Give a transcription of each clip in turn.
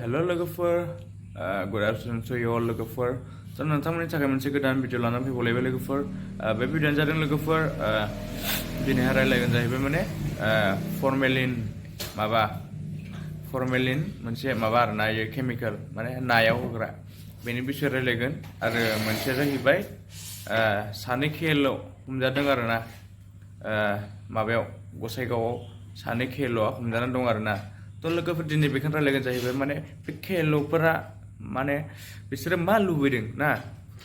Hello लोगोफोर good afternoon to you all लोगोफोर नोंथांमोननि थाखाय मोनसे गोदान भिडिअ लानानै फैबावलायबाय लोगोफोर बे भिडिअआनो जादों लोगोफोर दिनैहाय रायलायगोन जाहैबाय माने फर्मेलिन मोनसे माबा आरोना इयो केमिकेल माने नायाव होग्रा बेनि बिषय रायलायगोन आरो मोनसेया जाहैबाय सानै KL'आव हमजादों आरोना माबायाव गसाइगावआव सानै KL'आ हमजानानै दं आरोना तो लोगोफोर दिनै बेखौनो रायलायगोन जाहैबाय माने बे KL'फोरा माने बिसोरो मा लुबैदों ना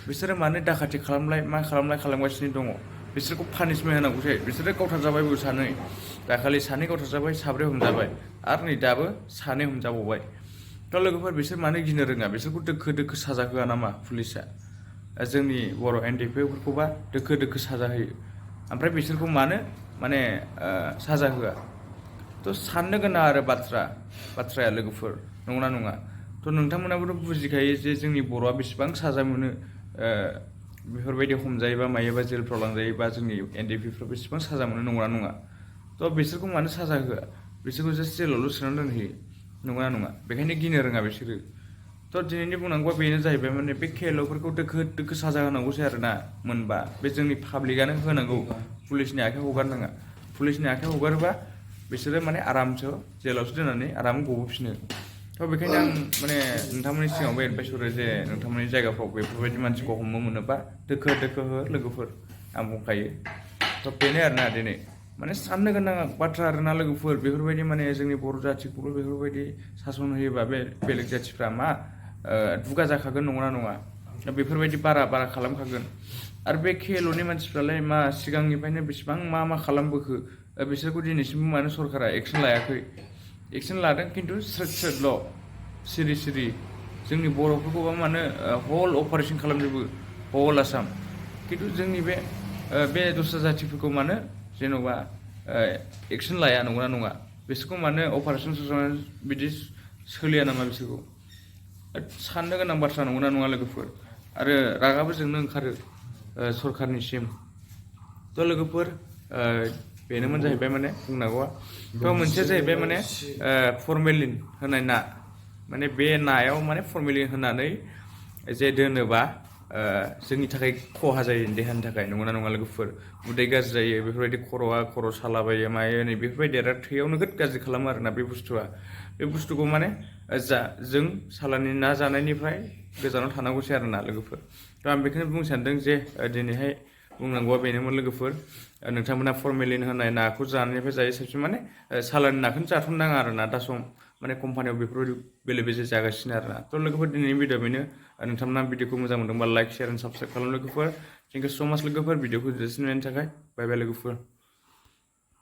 बिसोरो मानो दाखाथि खालामगासिनो दङ बिसोरखौ पानिशमेन्ट होनांगौसै बिसोरो गावथारजाबायबो सानै दाखालि सानै गावथारजाबाय साब्रै हमजाबाय आरो नै दाबो सानै हमजाबावबाय तो लोगोफोर बिसोर मानो गिनो रोङा बिसोरखौ दोखो साजा होआ नामा पुलिसा जोंनि बर' NDPफोरखौबा दोखो साजा होयो ओमफ्राय बिसोरखौ मानो माने साजा होआ तो साननो गोनां आरो बाथ्राया लोगोफोर नंगौना नङा तो नोंथांमोनाबोथ' बुजिखायो जे जोंनि बर'आ बेसेबां साजा मोनो बेफोरबायदि हमजायोबा मायोबा जेलफ्राव लांजायोबा जोंनि NDPफ्रा बेसेबां साजा मोनो नंगौना नङा तो बिसोरखौ मानो साजा होआ बिसोरखौ जास्ट जेलावल' सोनानै दोनहैयो नंगौना नङा बेखायनो गिनो रोङा बिसोरो तो दिनैनि बुंनांगौआ बेनो जाहैबाय माने बे KL'फोरखौ दोखो साजा होनांगौसै आरोना मोनबा बे जोंनि पाब्लिकआनो होनांगौ पुलिसनि आखाइयाव हगारनाङा पुलिसनि आखाइयाव हगारोबा बिसोरो माने आरामसो जेलावसो दोननानै आराम गबोफिनो तो बेखायनो आं माने नोंथांमोननि सिगाङावबो एडभाइस हरो जे नोंथांमोननि जायगाफ्राव बेफोरबायदि मानसिखौ हमनो मोनोबा दोखो हो लोगोफोर आं बुंखायो तो बेनो आरोना दिनै माने साननो गोनां बाथ्रा आरोना लोगोफोर बेफोरबायदि माने जोंनि बर' जाथिखौल' बेफोरबायदि सासन होयोबा बे बेलेग जाथिफ्रा मा दुगा जाखागोन नंगौना नङा बेफोरबायदि बारा खालामखागोन आरो बे KL'नि मानसिफ्रालाय मा सिगांनिफ्रायनो बेसेबां मा खालामबोखो बिसोरखौ दिनैसिमबो मानो सरकारा एक्सन लायाखै एक्सन लादों खिन्थु स्रोद सिरि जोंनि बर'फोरखौबा मानो हल अपारेशन खालामजोबो हल आसाम खिन्थु जोंनि बे दस्रा जाथिफोरखौ मानो जेन'बा एक्सन लाया नंगौना नङा बिसोरखौ मानो अपारेशन बिदि सोलिया नामा बिसोरखौ साननो गोनां बाथ्रा नंगौना नङा लोगोफोर आरो रागाबो जोंनो ओंखारो सरकारनिसिम तो लोगोफोर बेनोमोन जाहैबाय माने बुंनांगौआ तो मोनसेया जाहैबाय माने फर्मेलिन होनाय ना माने बे नायाव माने फर्मेलिन होनानै जे दोनोबा जोंनि थाखाय खहा जायो देहानि थाखाय नंगौना नङा लोगोफोर उदै गाज्रि जायो बेफोरबायदि खर' सालाबायो मायो नै बेफोरबायदि आरो थैयाव नोगोद गाज्रि खालामो आरोना बे बुस्थुखौ माने जों सालानि ना जानायनिफ्राय गोजानाव थानांगौसै आरोना लोगोफोर तो आं बेखौनो बुंनो सानदों जे दिनैहाय बुंनांगौआ बेनोमोन लोगोफोर नोंथांमोना फर्मेलिन होनाय नाखौ जानायनिफ्राय जायो साबसिन माने सालानि नाखौनो जाथ'नो नाङा आरोना दा सम माने कम्पानियाव बेफोरबायदि बेले जागासिनो आरोना तो लोगोफोर दिनैनि भिडिअ बेनो नोंथांमोना भिडिअखौ मोजां मोनदोंबा लाइक शेयार एन्ड साबस्क्राइब खालाम लोगोफोर थेंक इउ स' माच लोगोफोर भिडिअखौ जोबजासिम नायनायनि थाखाय बाय लोगोफोर